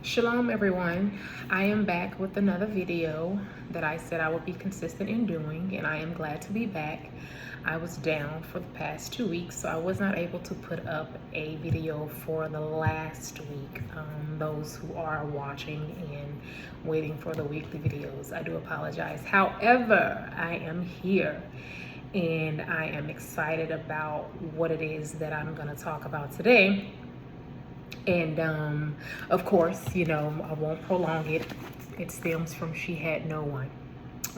Shalom everyone. I am back with another video that I said I would be consistent in doing, and I am glad to be back. I was down for the past 2 weeks, so I was not able to put up a video for the last week. Those who are watching and waiting for the weekly videos, I do apologize. However, I am here and I am excited about what it is that I'm going to talk about today. And of course, I won't prolong it. It stems from She Had No One,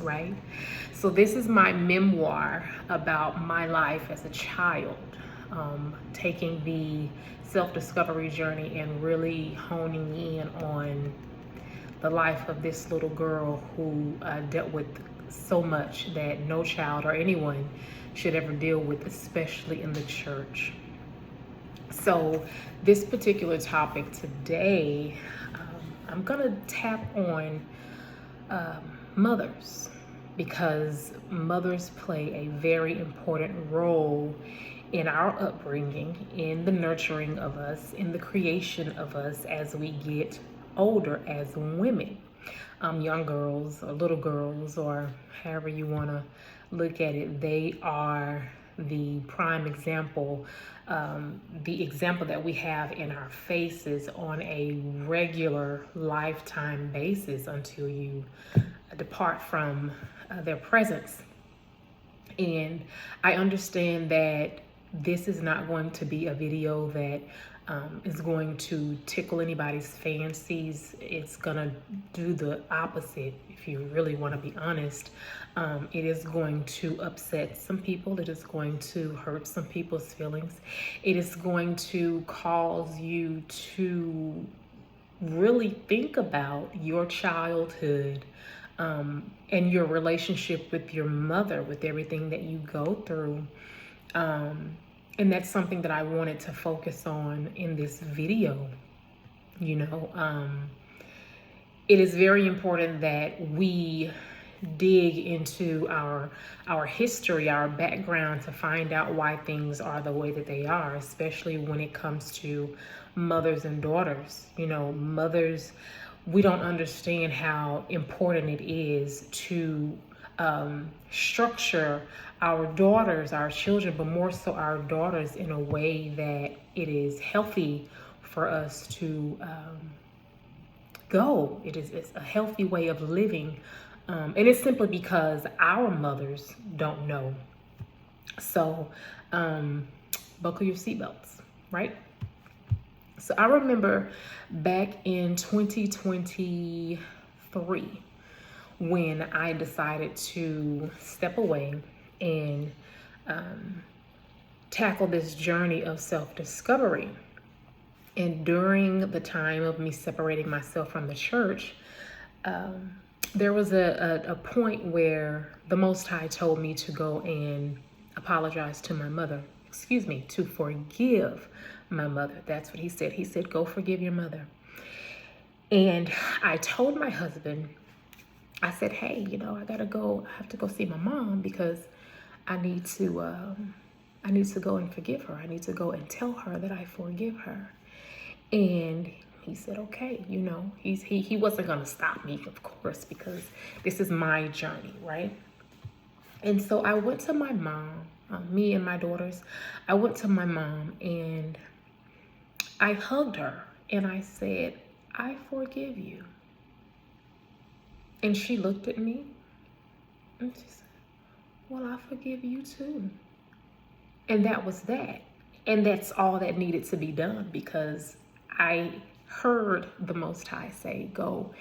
right? So this is my memoir about my life as a child, taking the self-discovery journey and really honing in on the life of this little girl who dealt with so much that no child or anyone should ever deal with, especially in the church. So this particular topic today, I'm gonna tap on mothers, because mothers play a very important role in our upbringing, in the nurturing of us, in the creation of us as we get older as women. Young girls or little girls, or however you want to look at it, they are the prime example, the example that we have in our faces on a regular lifetime basis until you depart from their presence. And I understand that this is not going to be a video that is going to tickle anybody's fancies. It's gonna do the opposite, if you really want to be honest. It is going to upset some people. It is going to hurt some people's feelings. It is going to cause you to really think about your childhood, and your relationship with your mother, with everything that you go through. And that's something that I wanted to focus on in this video. It is very important that we dig into our history, our background, to find out why things are the way that they are, especially when it comes to mothers and daughters. Mothers, we don't understand how important it is to structure our daughters, our children, but more so our daughters, in a way that it is healthy for us to go. It's a healthy way of living. And it's simply because our mothers don't know. So buckle your seatbelts, right? So I remember back in 2023 when I decided to step away and tackle this journey of self-discovery. And during the time of me separating myself from the church, there was a point where the Most High told me to go and apologize to my mother. To forgive my mother. That's what he said. He said, go forgive your mother. And I told my husband, I said, hey, I have to go see my mom, because I need to go and forgive her. I need to go and tell her that I forgive her. And he said, okay, he wasn't going to stop me, of course, because this is my journey, right? And so I went to my mom, me and my daughters. I went to my mom and I hugged her and I said, I forgive you. And she looked at me and she said, well, I forgive you too. And that was that. And that's all that needed to be done, because I heard the Most High say, go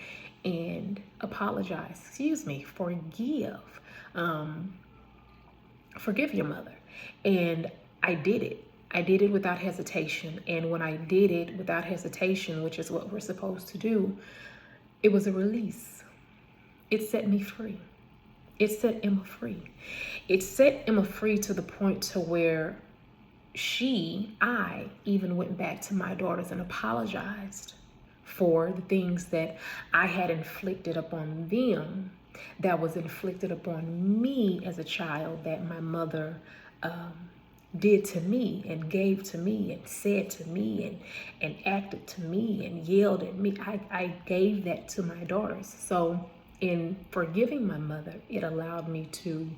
and apologize. Forgive your mother. And I did it. I did it without hesitation. And when I did it without hesitation, which is what we're supposed to do, it was a release. It set me free. It set Emma free. It set Emma free to the point to where I even went back to my daughters and apologized for the things that I had inflicted upon them, that was inflicted upon me as a child, that my mother did to me and gave to me and said to me and acted to me and yelled at me. I gave that to my daughters. So in forgiving my mother, it allowed me to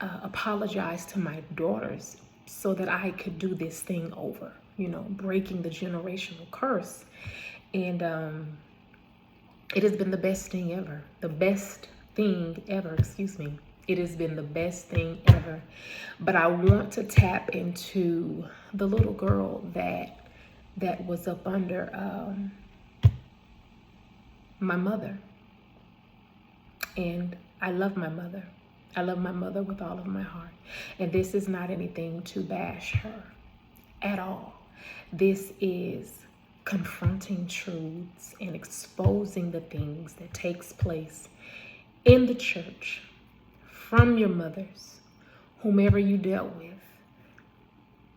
apologize to my daughters so that I could do this thing over, breaking the generational curse. And it has been the best thing ever. The best thing ever, excuse me. It has been the best thing ever. But I want to tap into the little girl that was up under my mother. And I love my mother. I love my mother with all of my heart. And this is not anything to bash her at all. This is confronting truths and exposing the things that takes place in the church from your mothers, whomever you dealt with,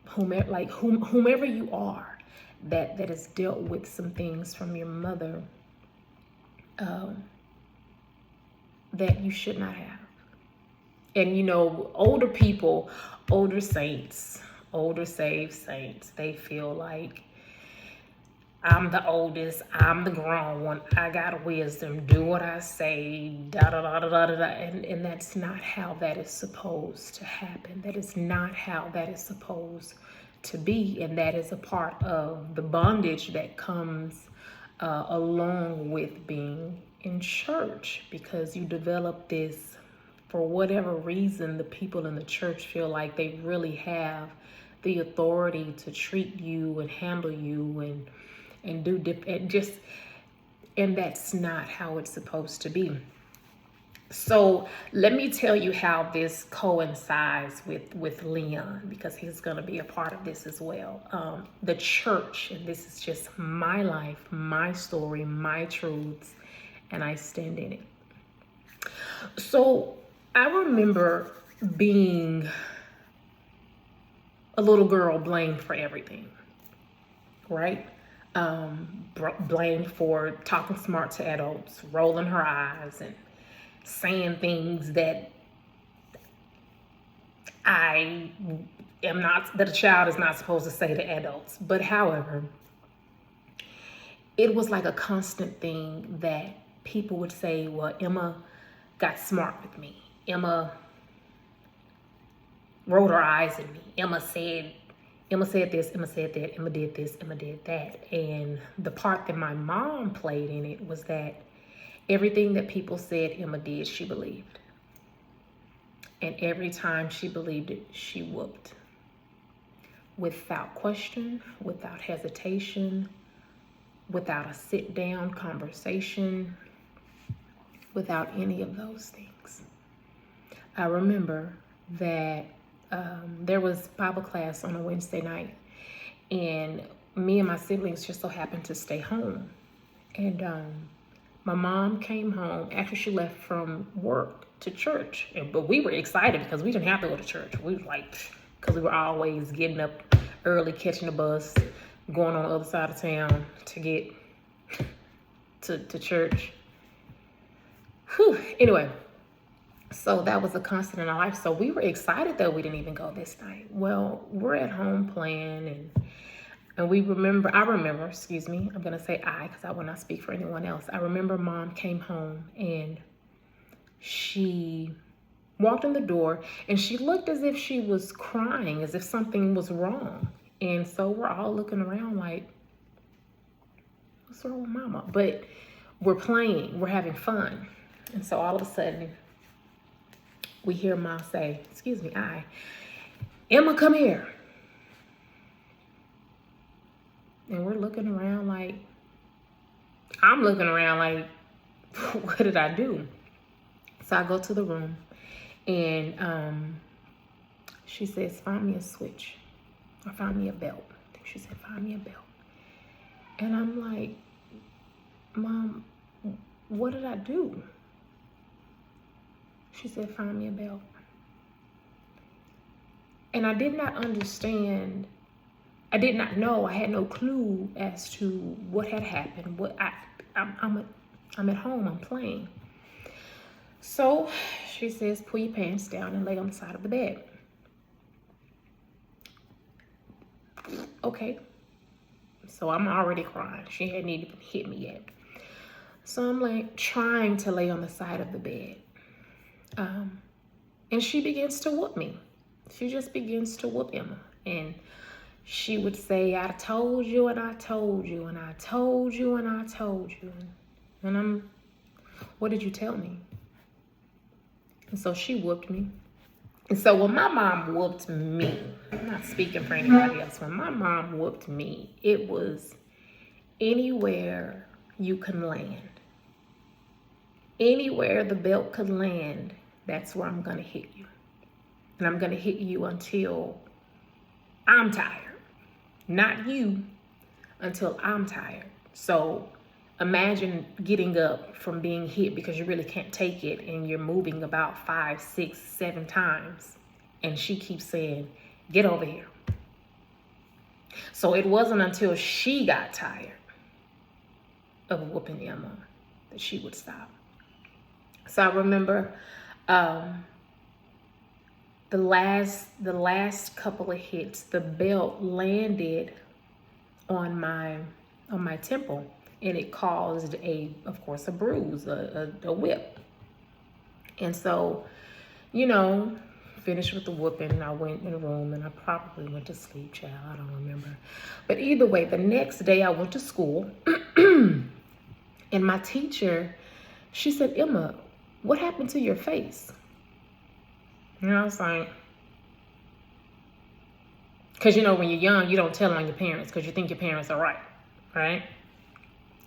whomever you are that has dealt with some things from your mother that you should not have. And older people, older saints, older saved saints, they feel like, I'm the oldest, I'm the grown one, I got wisdom, do what I say, da da da da da da. And that's not how that is supposed to happen. That is not how that is supposed to be. And that is a part of the bondage that comes along with being in church, because you develop this, for whatever reason, the people in the church feel like they really have the authority to treat you and handle you and do and that's not how it's supposed to be. So let me tell you how this coincides with Leon, because he's going to be a part of this as well. The church, and this is just my life, my story, my truths, and I stand in it. So I remember being a little girl blamed for everything, right? Blamed for talking smart to adults, rolling her eyes, and saying things that that a child is not supposed to say to adults. But however, it was like a constant thing that people would say, well, Emma got smart with me. Emma rolled her eyes at me. Emma said this, Emma said that, Emma did this, Emma did that. And the part that my mom played in it was that everything that people said Emma did, she believed. And every time she believed it, she whooped. Without question, without hesitation, without a sit-down conversation, without any of those things. I remember that there was Bible class on a Wednesday night, and me and my siblings just so happened to stay home. And my mom came home after she left from work to church. But we were excited because we didn't have to go to church. We were like, because we were always getting up early, catching the bus, going on the other side of town to get to church. Whew. Anyway, so that was a constant in our life. So we were excited that we didn't even go this night. Well, we're at home playing, and I remember, I'm going to say I, because I will not speak for anyone else. I remember Mom came home and she walked in the door and she looked as if she was crying, as if something was wrong. And so we're all looking around like, what's wrong with Mama? But we're playing, we're having fun. And so all of a sudden, we hear Mom say, Emma, come here. And we're looking around like, I'm looking around like, what did I do? So I go to the room and she says, find me a switch or find me a belt. I think she said, find me a belt. And I'm like, Mom, what did I do? She said, find me a belt. And I did not understand. I did not know. I had no clue as to what had happened. I'm at home. I'm playing. So she says, pull your pants down and lay on the side of the bed. Okay. So I'm already crying. She hadn't even hit me yet. So I'm like trying to lay on the side of the bed. And she begins to whoop me. She just begins to whoop Emma. And she would say, I told you and I told you and I told you and I told you. And what did you tell me? And so she whooped me. And so when my mom whooped me, I'm not speaking for anybody else, when my mom whooped me, it was anywhere you can land. Anywhere the belt could land, that's where I'm going to hit you. And I'm going to hit you until I'm tired. Not you, until I'm tired. So imagine getting up from being hit because you really can't take it and you're moving about 5, 6, 7 times. And she keeps saying, get over here. So it wasn't until she got tired of whooping Emma that she would stop. So I remember the last couple of hits, the belt landed on my temple, and it caused of course a bruise, a whip. And so, finished with the whooping, I went in the room and I probably went to sleep, child. I don't remember. But either way, the next day I went to school and my teacher, she said, Emma, what happened to your face? And I was like, because when you're young, you don't tell on your parents because you think your parents are right?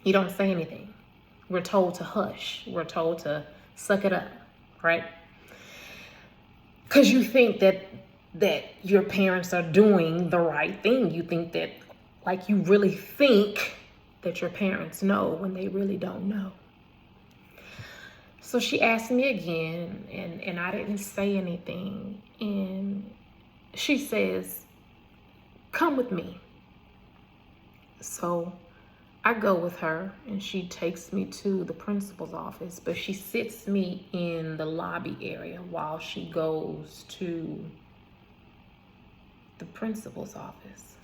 You don't say anything. We're told to hush. We're told to suck it up, right? Because you think that your parents are doing the right thing. You think that, you really think that your parents know when they really don't know. So she asked me again, and I didn't say anything. And she says, come with me. So I go with her, and she takes me to the principal's office, but she sits me in the lobby area while she goes to the principal's office.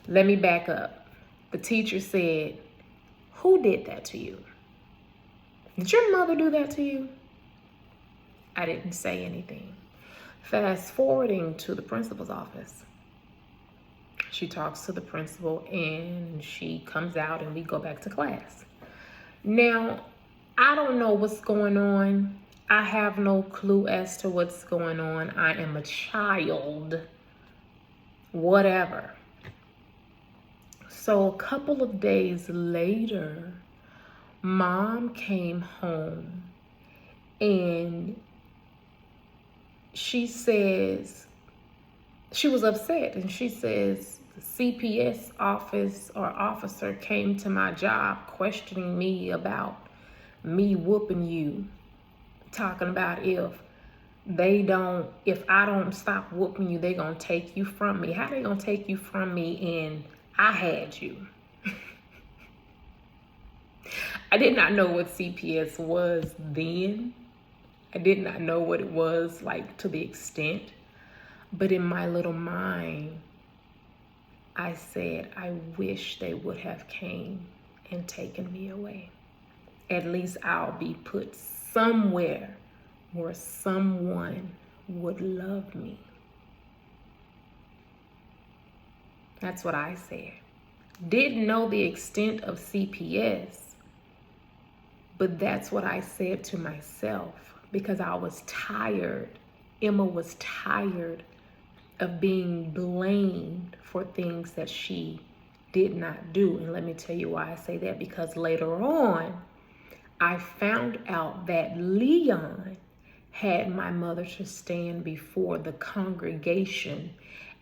Let me back up. The teacher said, who did that to you? Did your mother do that to you? I didn't say anything. Fast forwarding to the principal's office. She talks to the principal and she comes out and we go back to class. Now, I don't know what's going on. I have no clue as to what's going on. I am a child. Whatever. So a couple of days later, Mom came home and she says, she was upset, and she says, the CPS office or officer came to my job questioning me about me whooping you, talking about if I don't stop whooping you, they gonna take you from me. How they gonna take you from me and I had you? I did not know what CPS was then. I did not know what it was like to the extent. But in my little mind, I said, I wish they would have came and taken me away. At least I'll be put somewhere where someone would love me. That's what I said. Didn't know the extent of CPS, but that's what I said to myself because I was tired. Emma was tired of being blamed for things that she did not do. And let me tell you why I say that, because later on, I found out that Leon had my mother to stand before the congregation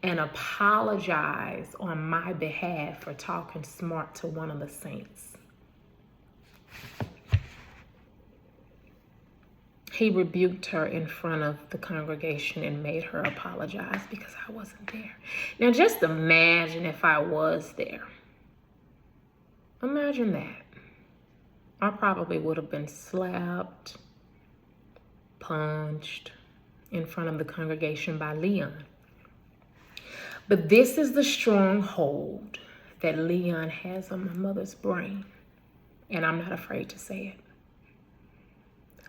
and apologize on my behalf for talking smart to one of the saints. He rebuked her in front of the congregation and made her apologize because I wasn't there. Now just imagine if I was there. Imagine that. I probably would have been slapped, punched in front of the congregation by Leon. But this is the stronghold that Leon has on my mother's brain. And I'm not afraid to say it.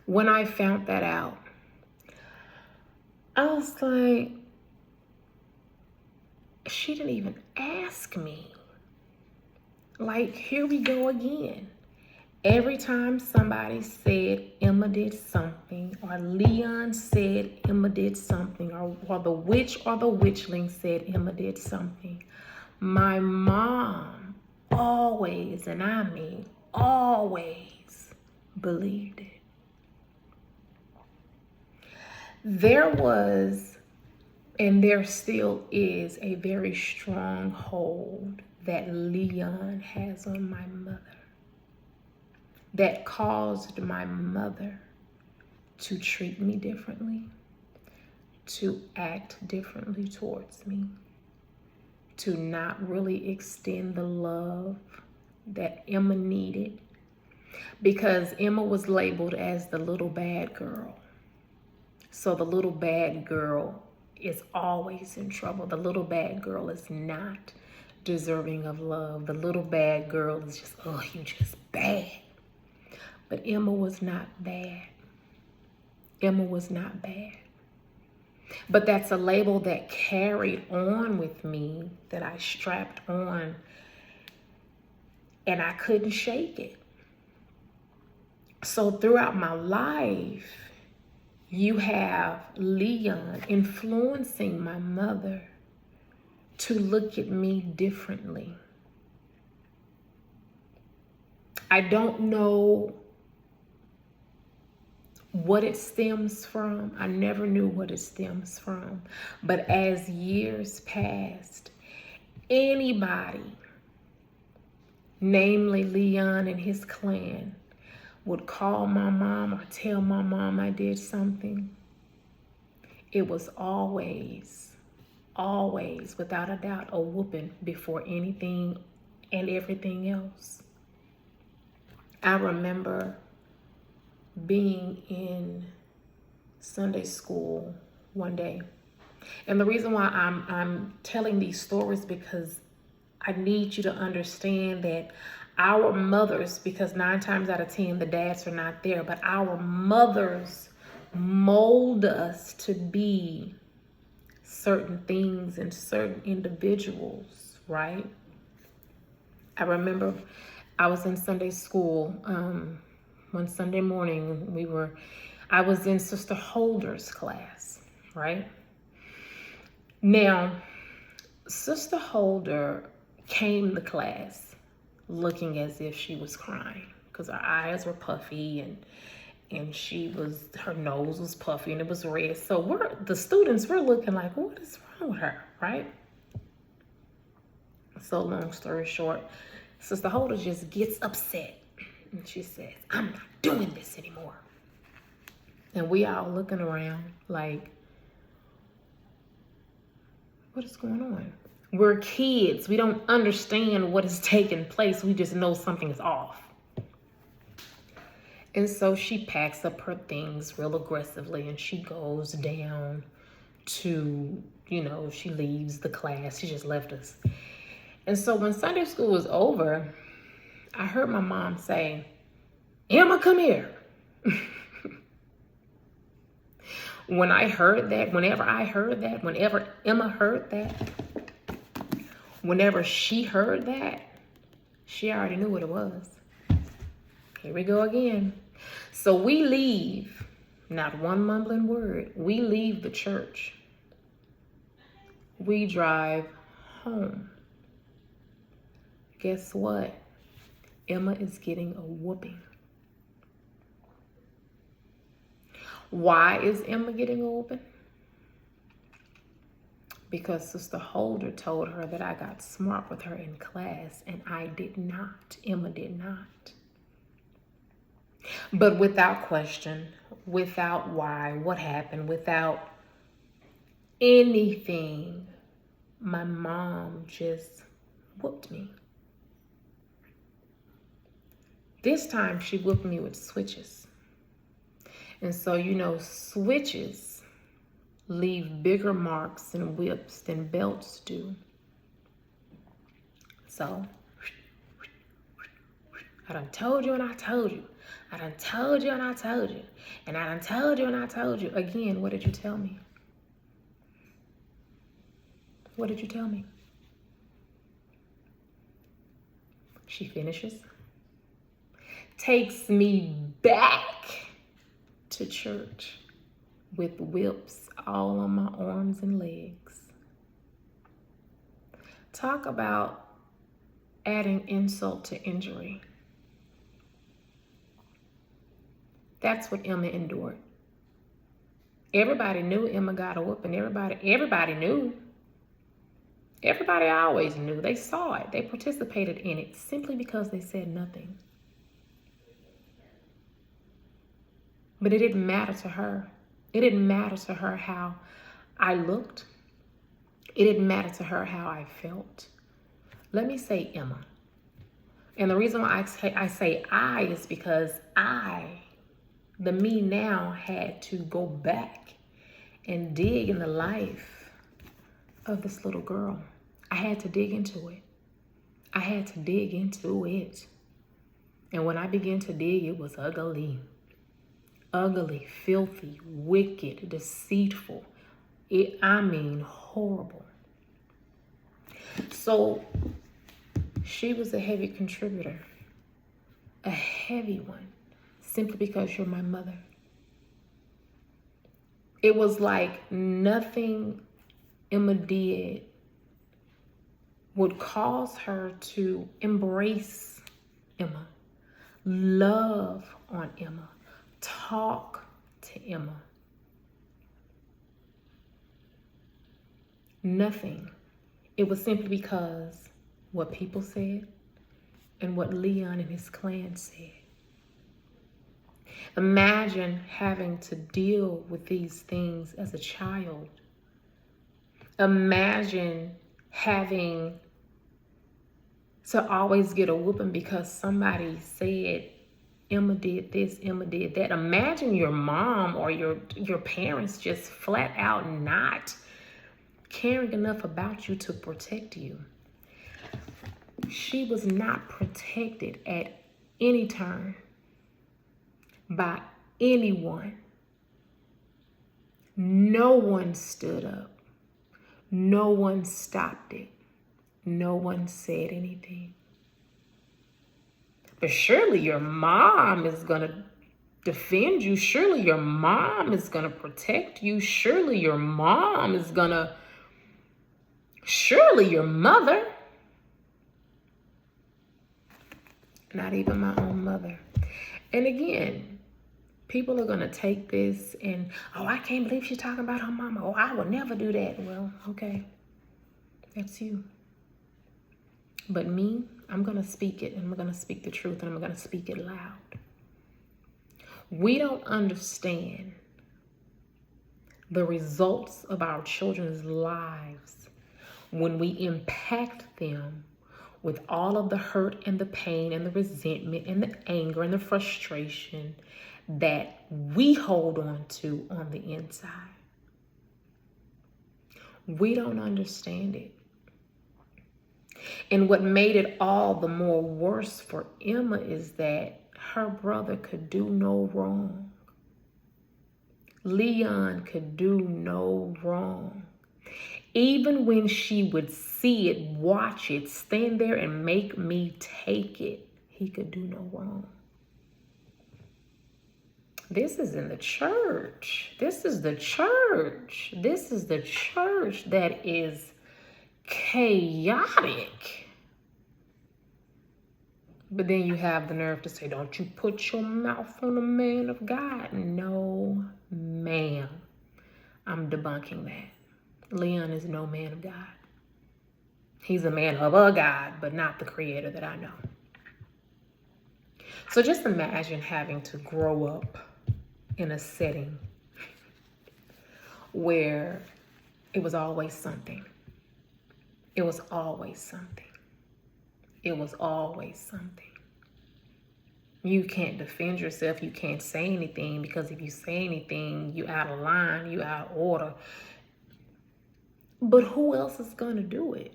When I found that out, I was like, she didn't even ask me. Like, here we go again. Every time somebody said Emma did something, or Leon said Emma did something, or the witch or the witchling said Emma did something, my mom always, and I mean always, believed it. There was, and there still is, a very strong hold that Leon has on my mother that caused my mother to treat me differently, to act differently towards me, to not really extend the love that Emma needed, because Emma was labeled as the little bad girl. So the little bad girl is always in trouble. The little bad girl is not deserving of love. The little bad girl is just, oh, you just bad. But Emma was not bad. Emma was not bad. But that's a label that carried on with me, that I strapped on, and I couldn't shake it. So throughout my life, you have Leon influencing my mother to look at me differently. I don't know what it stems from. I never knew what it stems from. But as years passed, anybody, namely Leon and his clan, would call my mom or tell my mom I did something, it was always, without a doubt, a whooping before anything and everything else. I remember being in Sunday school one day. And the reason why I'm telling these stories, because I need you to understand that our mothers, because 9 times out of 10, the dads are not there, but our mothers mold us to be certain things and certain individuals, right? I remember I was in Sunday school one Sunday morning. I was in Sister Holder's class, right? Now, Sister Holder came to class looking as if she was crying, because her eyes were puffy and her nose was puffy and it was red. So the students were looking like, what is wrong with her, right? So long story short, Sister Holder just gets upset and she says, I'm not doing this anymore. And we all looking around like, what is going on? We're kids. We don't understand what is taking place. We just know something is off. And so she packs up her things real aggressively and she goes down to, she leaves the class. She just left us. And so when Sunday school was over, I heard my mom say, Emma, come here. Whenever Emma heard that, whenever she heard that, she already knew what it was. Here we go again. So we leave, not one mumbling word. We leave the church. We drive home. Guess what? Emma is getting a whooping. Why is Emma getting a whooping? Because Sister Holder told her that I got smart with her in class, and I did not. Emma did not. But without question, without why, what happened, without anything, my mom just whooped me. This time she whooped me with switches. And so, switches leave bigger marks and whips than belts do. So, I done told you and I told you. I done told you and I told you. And I done told you and I told you. Again, what did you tell me? What did you tell me? She finishes, takes me back to church with whips all on my arms and legs. Talk about adding insult to injury. That's what Emma endured. Everybody knew Emma got a whooping. Everybody knew. Everybody always knew. They saw it. They participated in it simply because they said nothing. But it didn't matter to her. It didn't matter to her how I looked. It didn't matter to her how I felt. Let me say Emma. And the reason why I say I is because the me now, had to go back and dig in the life of this little girl. I had to dig into it. I had to dig into it. And when I began to dig, it was ugly. Ugly, filthy, wicked, deceitful. Horrible. So she was a heavy contributor. A heavy one. Simply because you're my mother. It was like nothing Emma did would cause her to embrace Emma, love on Emma, talk to Emma. Nothing. It was simply because what people said and what Leon and his clan said. Imagine having to deal with these things as a child. Imagine having to always get a whooping because somebody said Emma did this, Emma did that. Imagine your mom or your parents just flat out not caring enough about you to protect you. She was not protected at any turn by anyone. No one stood up. No one stopped it. No one said anything. But surely your mom is going to defend you. Surely your mom is going to protect you. Surely your mom is going to... Surely your mother. Not even my own mother. And again, people are going to take this and, oh, I can't believe she's talking about her mama. Oh, I would never do that. Well, okay. That's you. But me, I'm going to speak it, and I'm going to speak the truth, and I'm going to speak it loud. We don't understand the results of our children's lives when we impact them with all of the hurt and the pain and the resentment and the anger and the frustration that we hold on to on the inside. We don't understand it. And what made it all the more worse for Emma is that her brother could do no wrong. Leon could do no wrong. Even when she would see it, watch it, stand there and make me take it, he could do no wrong. This is in the church. This is the church. This is the church that is chaotic. But then you have the nerve to say, don't you put your mouth on a man of God. No, ma'am. I'm debunking that. Leon is no man of God. He's a man of a God, but not the creator that I know. So just imagine having to grow up in a setting where it was always something. It was always something. It was always something. You can't defend yourself. You can't say anything, because if you say anything, you out of line, you out of order. But who else is going to do it?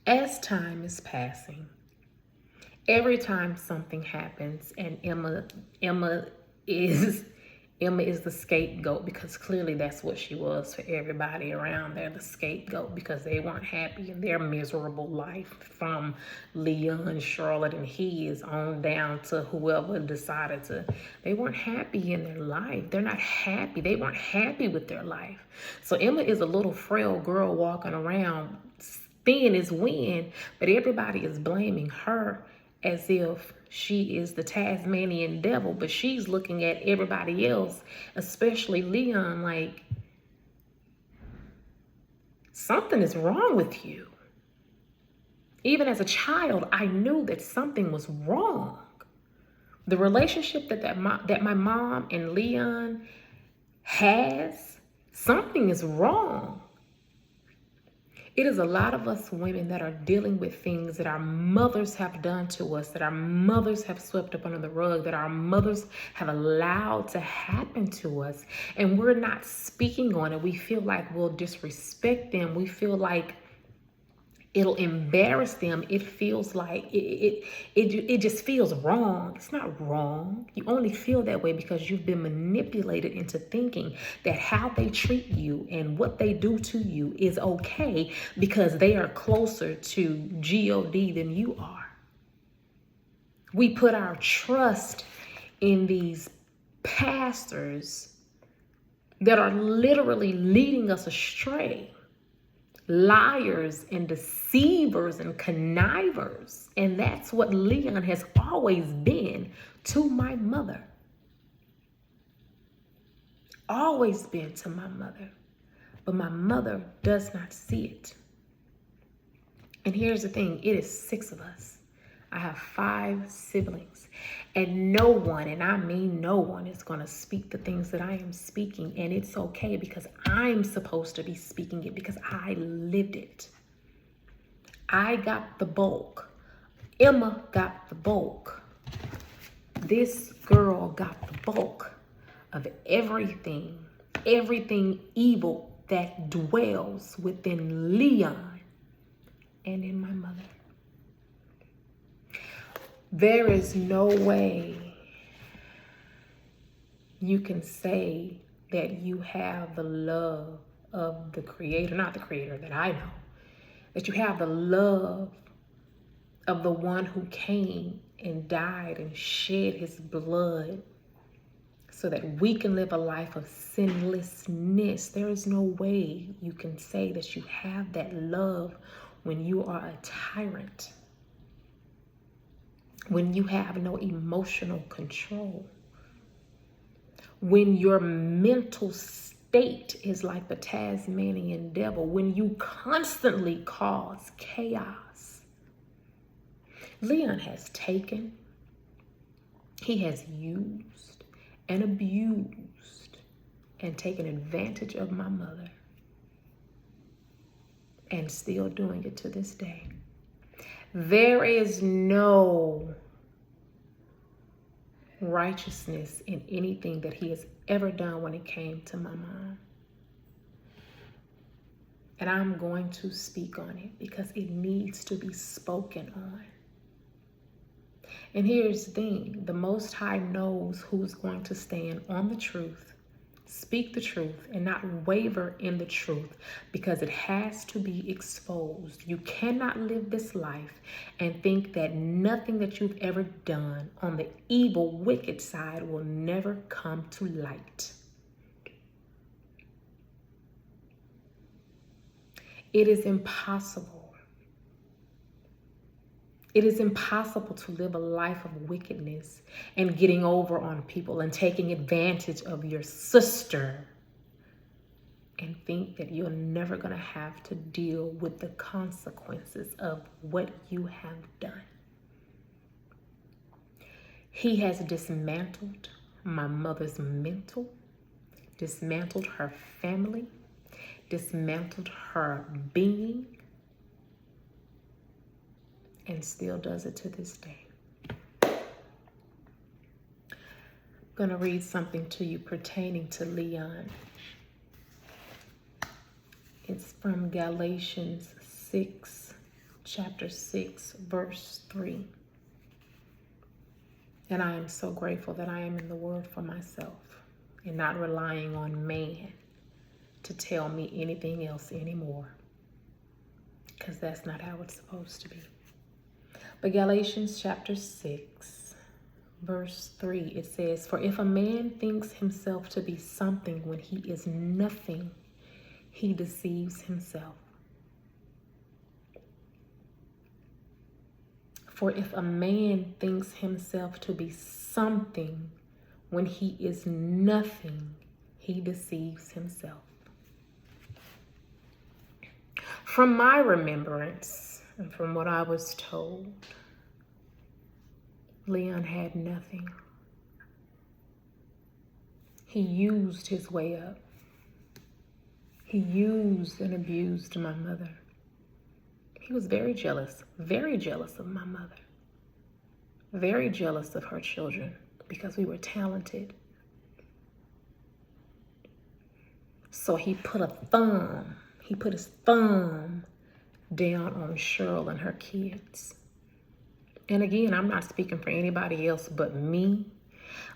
As time is passing, every time something happens and Emma is Emma is the scapegoat, because clearly that's what she was for everybody around there, the scapegoat, because they weren't happy in their miserable life, from Leon, Charlotte, and his on down to whoever decided to. They weren't happy in their life. They're not happy. They weren't happy with their life. So Emma is a little frail girl walking around thin as wind, but everybody is blaming her as if she is the Tasmanian devil, but she's looking at everybody else, especially Leon, like, something is wrong with you. Even as a child, I knew that something was wrong. The relationship that my mom and Leon has, something is wrong. It is a lot of us women that are dealing with things that our mothers have done to us, that our mothers have swept up under the rug, that our mothers have allowed to happen to us. And we're not speaking on it. We feel like we'll disrespect them. We feel like it'll embarrass them. It feels like it just feels wrong. It's not wrong. You only feel that way because you've been manipulated into thinking that how they treat you and what they do to you is okay because they are closer to God than you are. We put our trust in these pastors that are literally leading us astray. Liars and deceivers and connivers. And that's what Leon has always been to my mother. Always been to my mother. But my mother does not see it. And here's the thing, it is 6 of us. I have 5 siblings. And no one, and I mean no one, is going to speak the things that I am speaking. And it's okay because I'm supposed to be speaking it because I lived it. I got the bulk. Emma got the bulk. This girl got the bulk of everything evil that dwells within Leon and in my mother. There is no way you can say that you have the love of the Creator, not the Creator that I know, that you have the love of the one who came and died and shed his blood so that we can live a life of sinlessness. There is no way you can say that you have that love when you are a tyrant. When you have no emotional control, when your mental state is like the Tasmanian devil, when you constantly cause chaos. Leon has taken, he has used and abused and taken advantage of my mother, and still doing it to this day. There is no righteousness in anything that he has ever done when it came to my mom. And I'm going to speak on it because it needs to be spoken on. And here's the thing, the Most High knows who's going to stand on the truth, speak the truth, and not waver in the truth, because it has to be exposed. You cannot live this life and think that nothing that you've ever done on the evil, wicked side will never come to light. It is impossible. It is impossible to live a life of wickedness and getting over on people and taking advantage of your sister and think that you're never going to have to deal with the consequences of what you have done. He has dismantled my mother's mental, dismantled her family, dismantled her being, and still does it to this day. going to read something to you pertaining to Leon. It's from Galatians 6, chapter 6, verse 3. And I am so grateful that I am in the Word for myself and not relying on man to tell me anything else anymore, because that's not how it's supposed to be. But Galatians chapter 6, verse 3, it says, "For if a man thinks himself to be something when he is nothing, he deceives himself. For if a man thinks himself to be something when he is nothing, he deceives himself." From my remembrance and from what I was told, Leon had nothing. He used his way up. He used and abused my mother. He was very jealous of my mother. Very jealous of her children because we were talented. So he put his thumb down on Cheryl and her kids. And again, I'm not speaking for anybody else but me.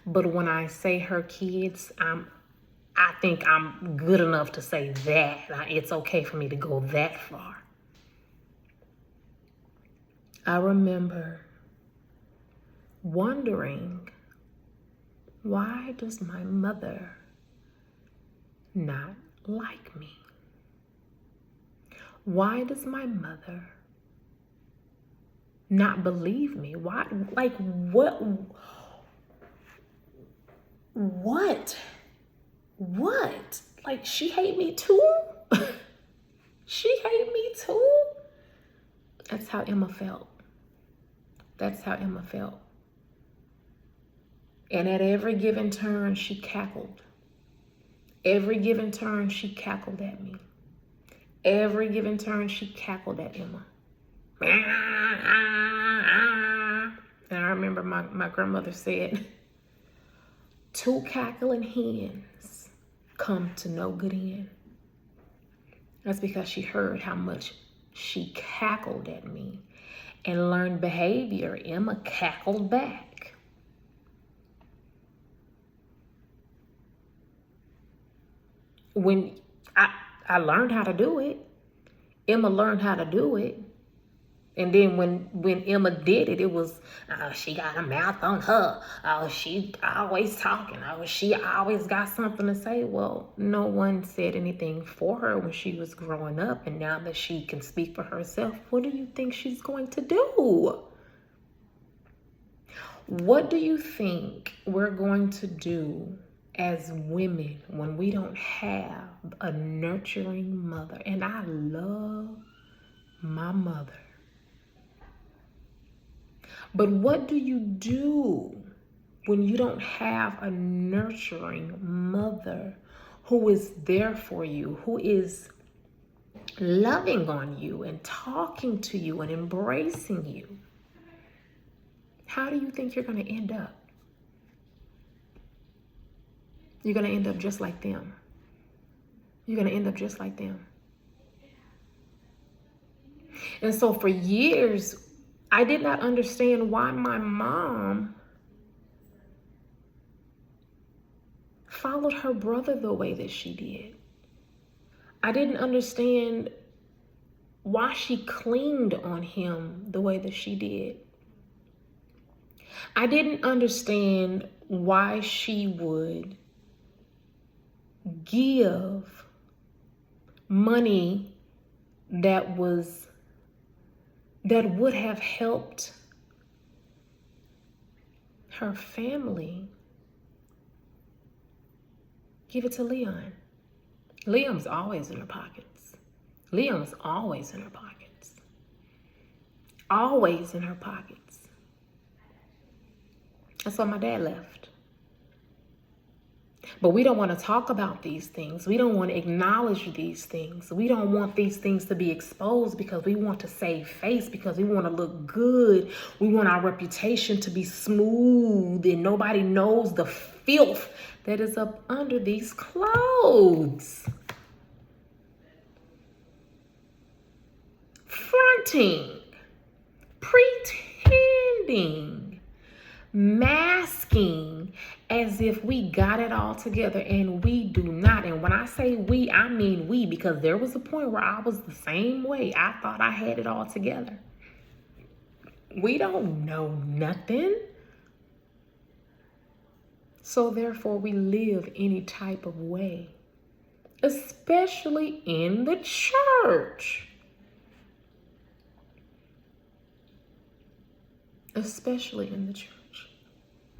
But when I say her kids, I think I'm good enough to say that. It's okay for me to go that far. I remember wondering, why does my mother not like me? Why does my mother not believe me? Why, like, what? Like, she hate me too? She hate me too? That's how Emma felt. That's how Emma felt. And at every given turn, she cackled. Every given turn, she cackled at me. Every given turn, she cackled at Emma. And I remember my grandmother said, "Two cackling hens come to no good end." That's because she heard how much she cackled at me and learned behavior. Emma cackled back. When I learned how to do it, Emma learned how to do it. And then when Emma did it, it was, oh, she got a mouth on her. Oh, she always talking. Oh, she always got something to say. Well, no one said anything for her when she was growing up. And now that she can speak for herself, what do you think she's going to do? What do you think we're going to do as women when we don't have a nurturing mother? And I love my mother. But what do you do when you don't have a nurturing mother who is there for you, who is loving on you and talking to you and embracing you? How do you think you're going to end up? You're going to end up just like them. You're going to end up just like them. And so for years, I did not understand why my mom followed her brother the way that she did. I didn't understand why she clinged on him the way that she did. I didn't understand why she would give money that would have helped her family. Give it to Leon. Leon's always in her pockets. Leon's always in her pockets. Always in her pockets. That's why my dad left. But we don't want to talk about these things. We don't want to acknowledge these things. We don't want these things to be exposed because we want to save face, because we want to look good. We want our reputation to be smooth and nobody knows the filth that is up under these clothes. Fronting, pretending, masking as if we got it all together, and we do not. And when I say we, I mean we, because there was a point where I was the same way. I thought I had it all together. We don't know nothing. So therefore we live any type of way, especially in the church. Especially in the church.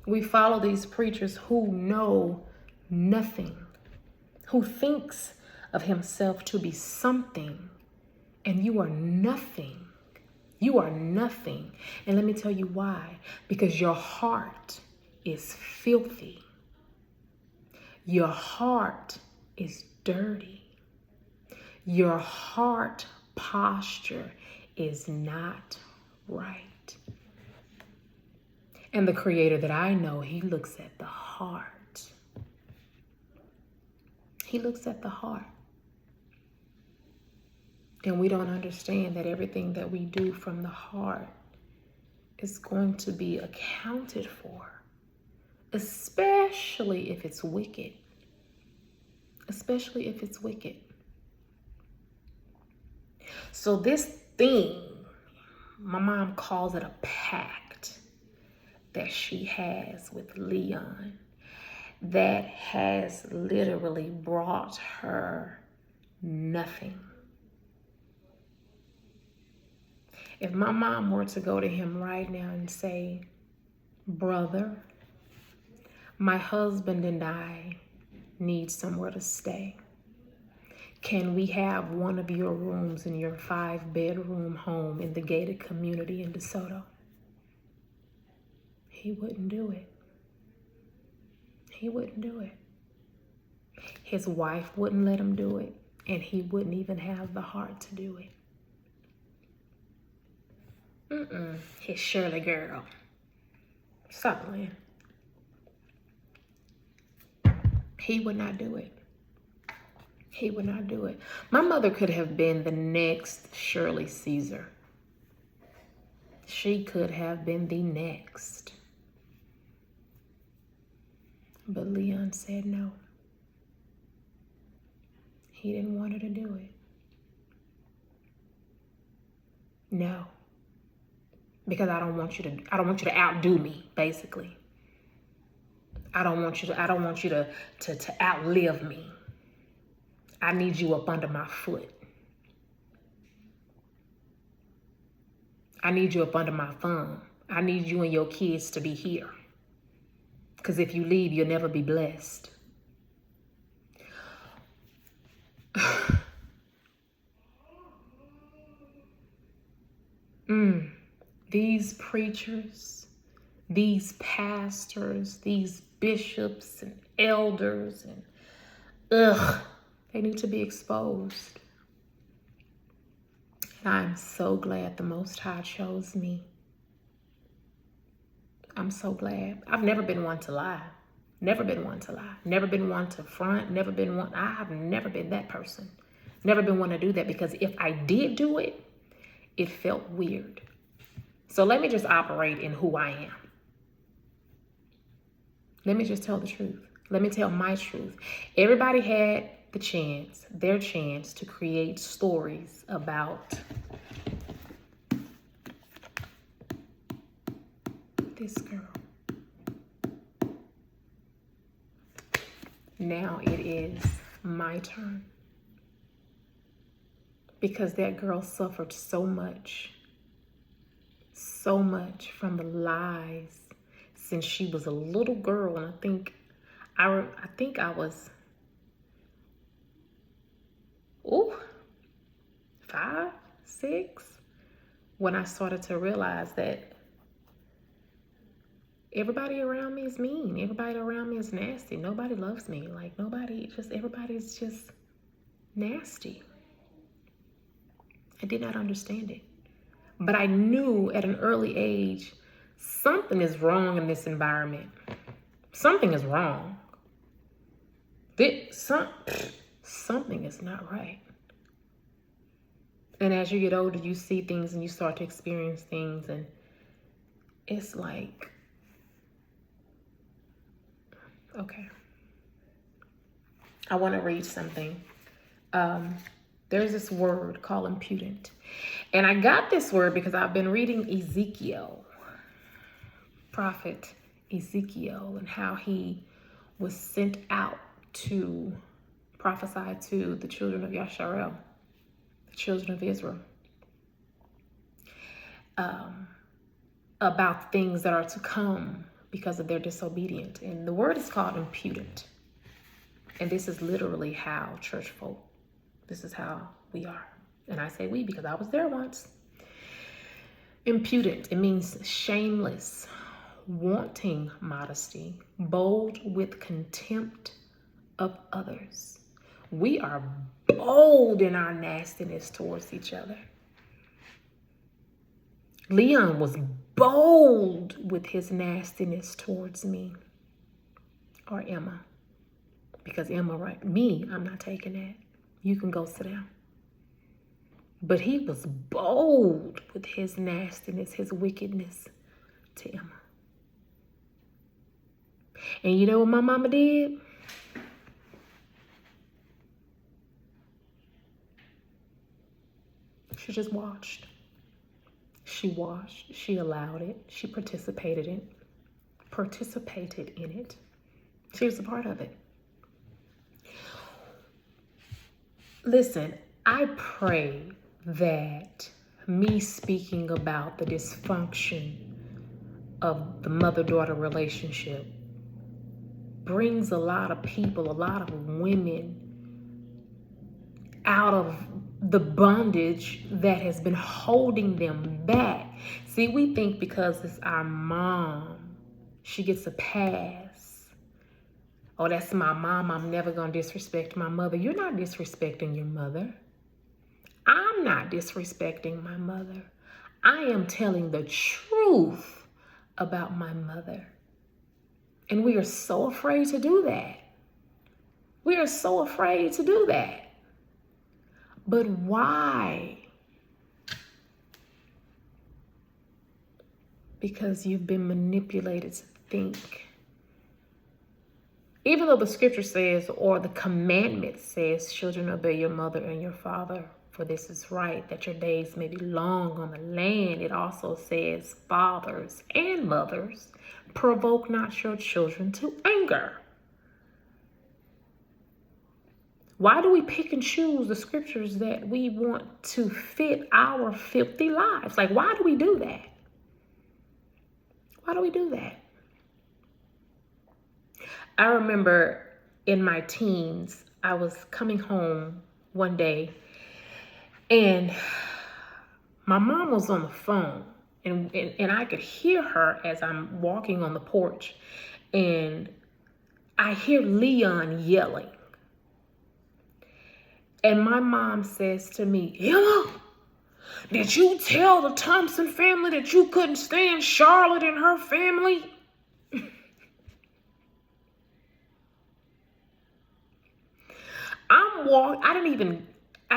We follow these preachers who know nothing, who thinks of himself to be something, and you are nothing. You are nothing. And let me tell you why. Because your heart is filthy. Your heart is dirty. Your heart posture is not right. And the Creator that I know, he looks at the heart. He looks at the heart. And we don't understand that everything that we do from the heart is going to be accounted for, especially if it's wicked. Especially if it's wicked. So this thing, my mom calls it a pact that she has with Leon, that has literally brought her nothing. If my mom were to go to him right now and say, brother, my husband and I need somewhere to stay. Can we have one of your rooms in your 5-bedroom home in the gated community in DeSoto? He wouldn't do it. He wouldn't do it. His wife wouldn't let him do it, and he wouldn't even have the heart to do it. His Shirley girl. Stop playing. He would not do it. He would not do it. My mother could have been the next Shirley Caesar. She could have been the next. But Leon said no. He didn't want her to do it. No. Because I don't want you to outdo me, basically. I don't want you to outlive me. I need you up under my foot. I need you up under my thumb. I need you and your kids to be here. Because if you leave, you'll never be blessed. These preachers, these pastors, these bishops and elders, and they need to be exposed. And I'm so glad the Most High chose me. I'm so glad. I've never been one to lie. Never been one to lie. Never been one to front. Never been one. I have never been that person. Never been one to do that, because if I did do it, it felt weird. So let me just operate in who I am. Let me just tell the truth. Let me tell my truth. Everybody had their chance to create stories about this girl. Now it is my turn. Because that girl suffered so much from the lies since she was a little girl. And I think I was 5, 6 when I started to realize that Everybody around me is mean. Everybody around me is nasty. Nobody loves me. Like everybody's just nasty. I did not understand it. But I knew at an early age, something is wrong in this environment. Something is wrong. Something is not right. And as you get older, you see things and you start to experience things, and it's like, okay. I want to read something. There's this word called impudent. And I got this word because I've been reading Ezekiel, prophet Ezekiel, and how he was sent out to prophesy to the children of Yasharel, the children of Israel, about things that are to come because of their disobedience. And the word is called impudent. And this is literally how church folk, this is how we are. And I say we because I was there once. Impudent, it means shameless, wanting modesty, bold with contempt of others. We are bold in our nastiness towards each other. Leon was bold with his nastiness towards me, or Emma. Because Emma, right? Me, I'm not taking that. You can go sit down. But he was bold with his nastiness, his wickedness to Emma. And you know what my mama did? She just watched. She watched. She allowed it. She participated in it. She was a part of it. Listen, I pray that me speaking about the dysfunction of the mother-daughter relationship brings a lot of people, a lot of women out of the bondage that has been holding them back. See, we think because it's our mom, she gets a pass. Oh, that's my mom. I'm never going to disrespect my mother. You're not disrespecting your mother. I'm not disrespecting my mother. I am telling the truth about my mother. And we are so afraid to do that. We are so afraid to do that. But why? Because you've been manipulated to think. Even though the scripture says, or the commandment says, children, obey your mother and your father, for this is right, that your days may be long on the land. It also says, fathers and mothers, provoke not your children to anger. Why do we pick and choose the scriptures that we want to fit our filthy lives? Like, why do we do that? Why do we do that? I remember in my teens, I was coming home one day and my mom was on the phone and I could hear her as I'm walking on the porch, and I hear Leon yelling. And my mom says to me, Emma, did you tell the Thompson family that you couldn't stand Charlotte and her family? I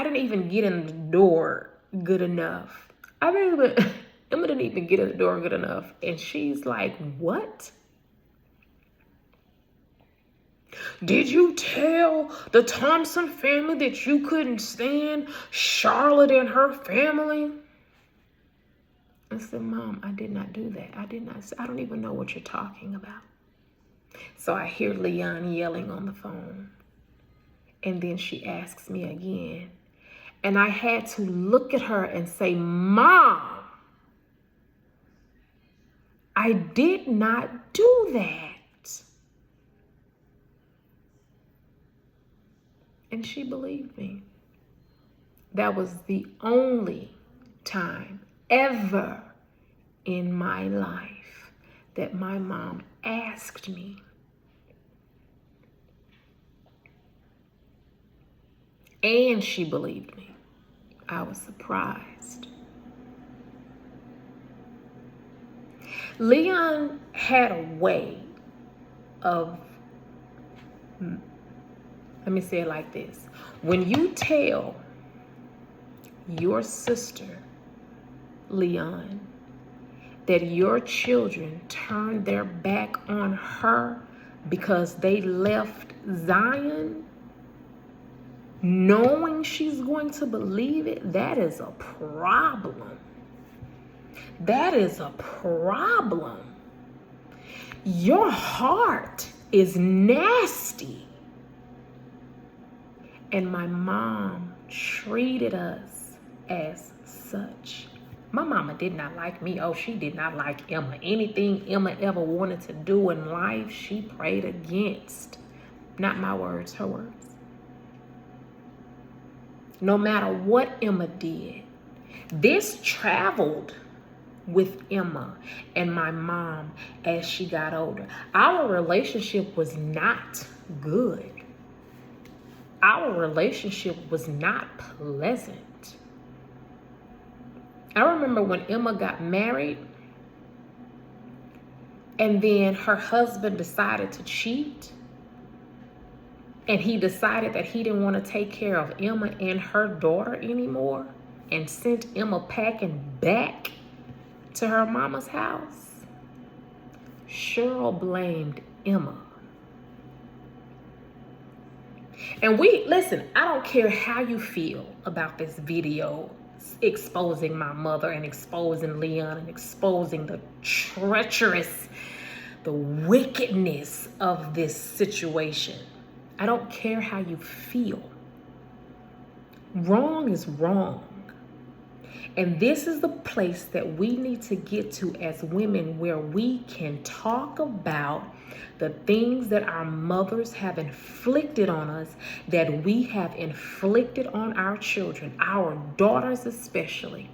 didn't even get in the door good enough. Emma didn't even get in the door good enough. And she's like, what? Did you tell the Thompson family that you couldn't stand Charlotte and her family? I said, Mom, I did not do that. I don't even know what you're talking about. So I hear Leon yelling on the phone. And then she asks me again. And I had to look at her and say, Mom, I did not do that. And she believed me. That was the only time ever in my life that my mom asked me. And she believed me. I was surprised. Leon had a way of, let me say it like this. When you tell your sister, Leon, that your children turned their back on her because they left Zion, knowing she's going to believe it, that is a problem. That is a problem. Your heart is nasty. And my mom treated us as such. My mama did not like me. Oh, she did not like Emma. Anything Emma ever wanted to do in life, she prayed against. Not my words, her words. No matter what Emma did, this traveled with Emma and my mom as she got older. Our relationship was not good. Our relationship was not pleasant. I remember when Emma got married and then her husband decided to cheat, and he decided that he didn't want to take care of Emma and her daughter anymore and sent Emma packing back to her mama's house. Cheryl blamed Emma. And listen, I don't care how you feel about this video exposing my mother and exposing Leon and exposing the treacherous, the wickedness of this situation. I don't care how you feel. Wrong is wrong. And this is the place that we need to get to as women, where we can talk about the things that our mothers have inflicted on us, that we have inflicted on our children, our daughters especially.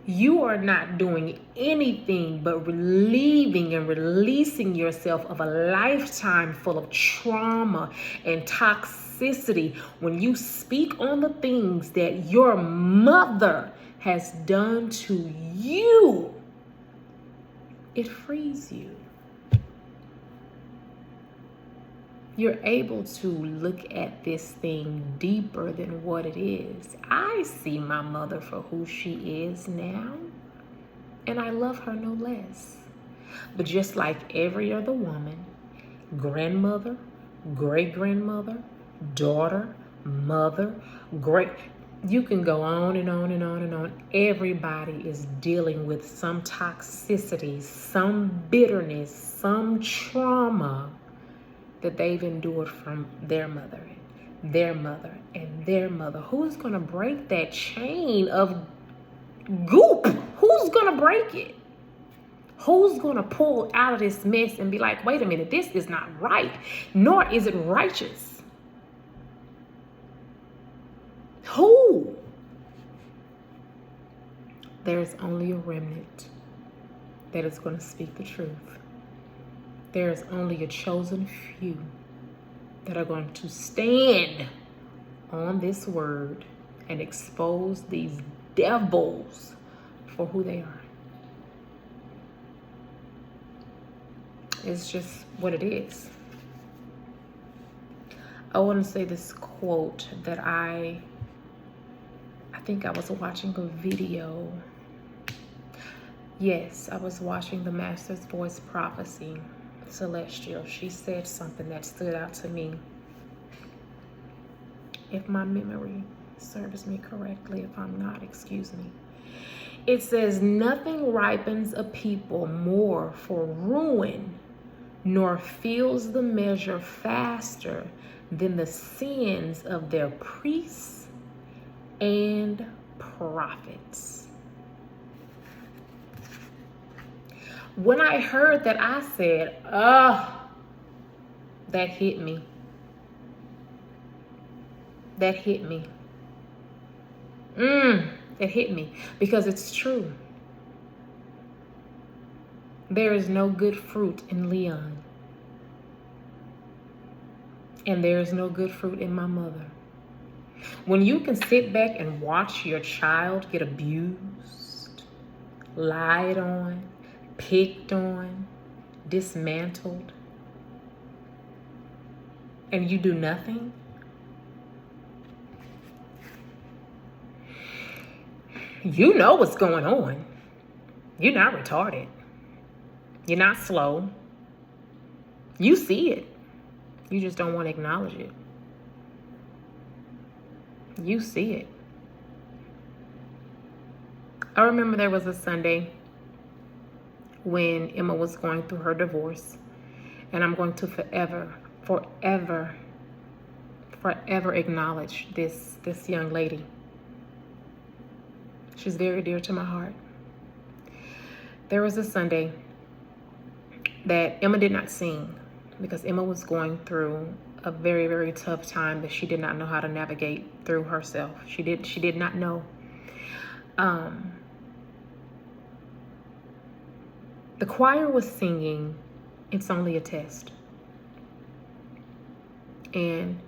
You are not doing anything but relieving and releasing yourself of a lifetime full of trauma and toxicity when you speak on the things that your mother has done to you. It frees you. You're able to look at this thing deeper than what it is. I see my mother for who she is now, and I love her no less. But just like every other woman, grandmother, great-grandmother, daughter, mother, you can go on and on and on and on. Everybody is dealing with some toxicity, some bitterness, some trauma that they've endured from their mother, their mother, and their mother. Who's going to break that chain of goop? Who's going to break it? Who's going to pull out of this mess and be like, wait a minute, this is not right, nor is it righteous? Who? There's only a remnant that is going to speak the truth. There is only a chosen few that are going to stand on this word and expose these devils for who they are. It's just what it is. I want to say this quote that I think I was watching a video. Yes, I was watching the Master's Voice Prophecy, Celestial. She said something that stood out to me. If my memory serves me correctly, if I'm not, excuse me. It says, nothing ripens a people more for ruin, nor fills the measure faster than the sins of their priests and prophets. When I heard that, I said, that hit me. That hit me. It hit me because it's true. There is no good fruit in Leon. And there is no good fruit in my mother. When you can sit back and watch your child get abused, lied on, picked on, dismantled, and you do nothing, you know what's going on. You're not retarded. You're not slow. You see it. You just don't want to acknowledge it. You see it. I remember there was a Sunday when Emma was going through her divorce, and I'm going to forever acknowledge this young lady. She's very dear to my heart. There was a Sunday that Emma did not sing because Emma was going through a very, very tough time that she did not know how to navigate through herself. She did not know. The choir was singing "It's Only a Test." And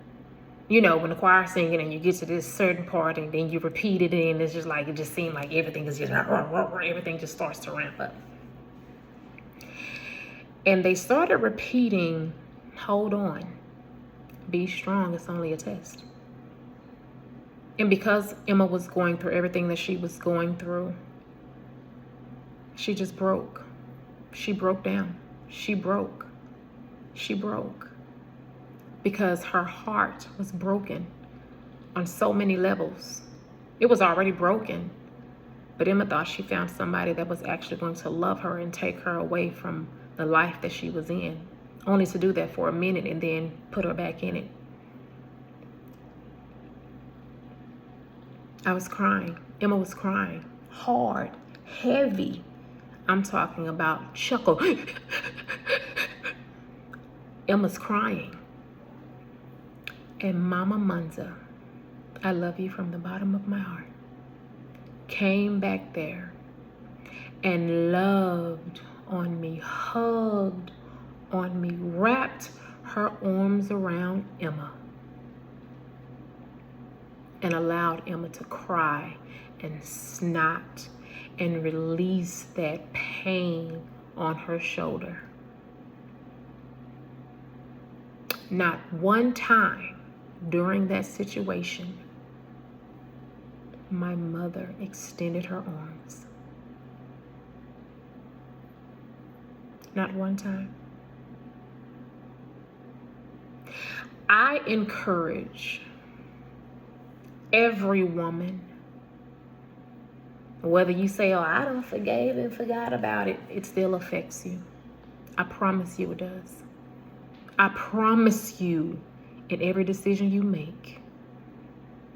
you know, when the choir singing and you get to this certain part and then you repeat it and it's just like, it just seemed like everything is just, everything just starts to ramp up. And they started repeating, "Hold on, be strong, it's only a test." And because Emma was going through everything that she was going through, she just broke. She broke down. She broke. Because her heart was broken on so many levels. It was already broken, but Emma thought she found somebody that was actually going to love her and take her away from the life that she was in, only to do that for a minute and then put her back in it. I was crying. Emma was crying hard, heavy. I'm talking about chuckle. Emma's crying. And Mama Munza, I love you from the bottom of my heart, came back there and loved on me, hugged on me, wrapped her arms around Emma, and allowed Emma to cry and snot and release that pain on her shoulder. Not one time during that situation, my mother extended her arms. Not one time. I encourage every woman, whether you say, "Oh, I done forgave and forgot about it," it still affects you. I promise you it does. I promise you, in every decision you make,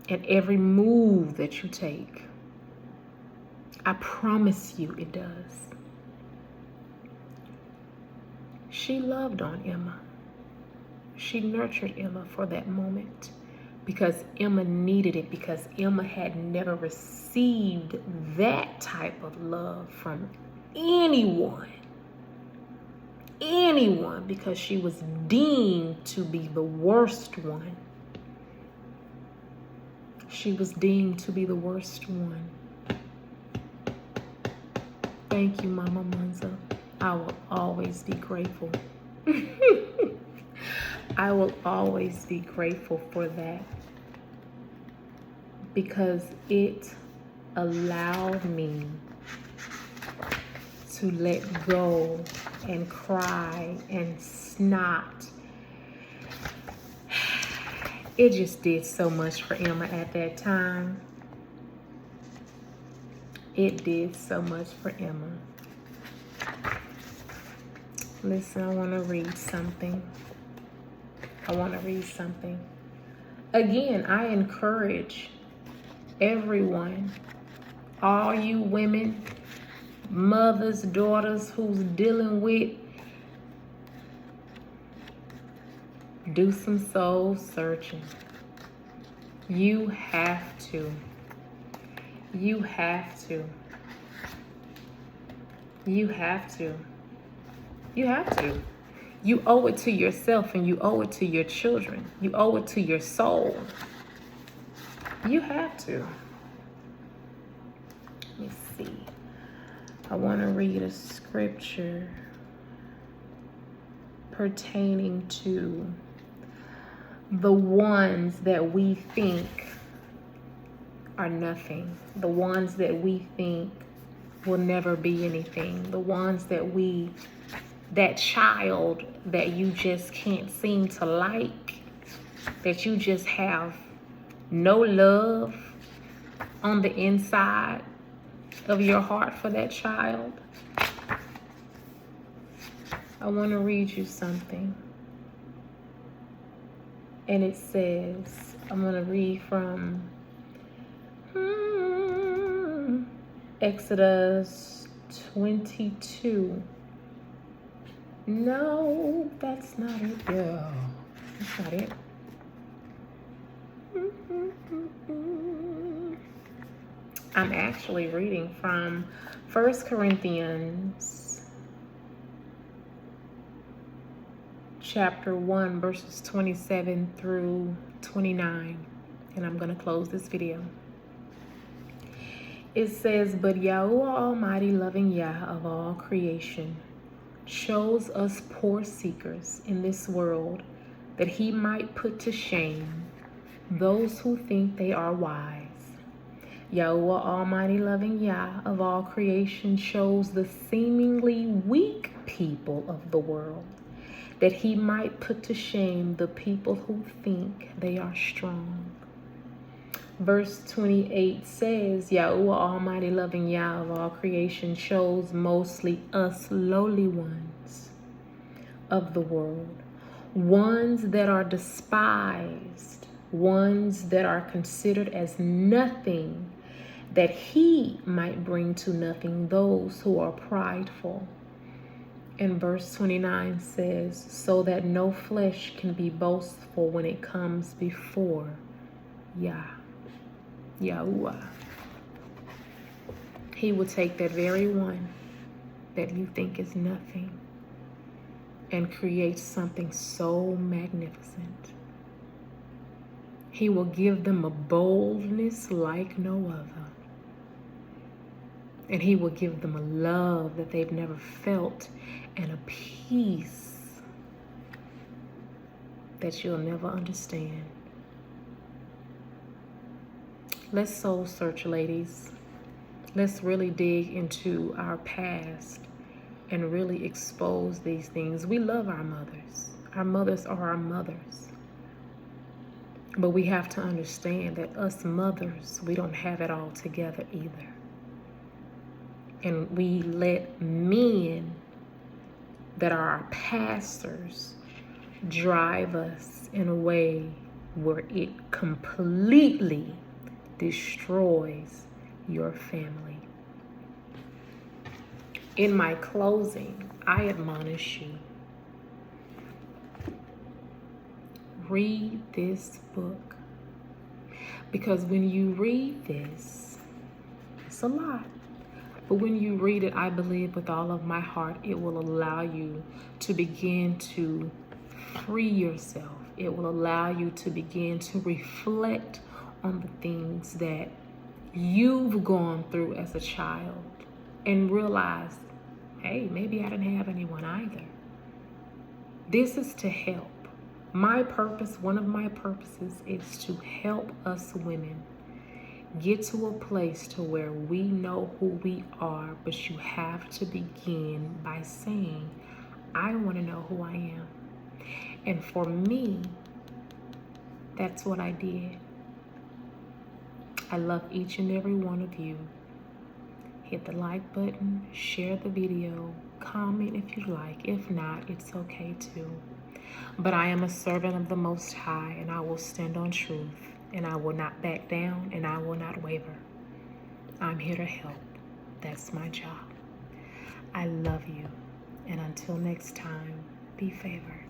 and every move that you take, I promise you it does. She loved on Emma. She nurtured Emma for that moment because Emma needed it, because Emma had never received that type of love from anyone, because she was deemed to be the worst one. She was deemed to be the worst one. Thank you, Mama Munza. I will always be grateful. I will always be grateful for that, because it allowed me to let go and cry and snot. It just did so much for Emma at that time. It did so much for Emma. Listen, I want to read something. Again, I encourage everyone, all you women, mothers, daughters who's dealing with, do some soul searching. You have to. You have to. You have to. You have to. You owe it to yourself and you owe it to your children. You owe it to your soul. You have to. Let me see. I want to read a scripture pertaining to the ones that we think are nothing, the ones that we think will never be anything, the ones that child that you just can't seem to like, that you just have no love on the inside of your heart for that child. I want to read you something. And it says, I'm going to read from Exodus 22. No, that's not it, girl. That's not it. I'm actually reading from 1 Corinthians chapter 1, verses 27 through 29. And I'm going to close this video. It says, but Yahuwah Almighty, loving Yah of all creation, chose us poor seekers in this world, that he might put to shame those who think they are wise. Yahuwah Almighty, loving Yah of all creation, chose the seemingly weak people of the world, that he might put to shame the people who think they are strong. Verse 28 says, Yahuwah Almighty, loving Yah of all creation, chose mostly us lowly ones of the world, ones that are despised, ones that are considered as nothing, that he might bring to nothing those who are prideful. And verse 29 says, so that no flesh can be boastful when it comes before Yahuwah. He will take that very one that you think is nothing and create something so magnificent. He will give them a boldness like no other. And he will give them a love that they've never felt and a peace that you'll never understand. Let's soul search, ladies. Let's really dig into our past and really expose these things. We love our mothers. Our mothers are our mothers. But we have to understand that us mothers, we don't have it all together either. And we let men that are our pastors drive us in a way where it completely destroys your family. In my closing, I admonish you, read this book, because when you read this, it's a lot. But when you read it, I believe with all of my heart, it will allow you to begin to free yourself. It will allow you to begin to reflect on the things that you've gone through as a child and realize, hey, maybe I didn't have anyone either. This is to help. My purpose, one of my purposes, is to help us women get to a place to where we know who we are, but you have to begin by saying, I want to know who I am. And for me, that's what I did. I love each and every one of you. Hit the like button, share the video, comment if you like. If not, it's okay too. But I am a servant of the Most High, and I will stand on truth. And I will not back down, and I will not waver. I'm here to help. That's my job. I love you. And until next time, be favored.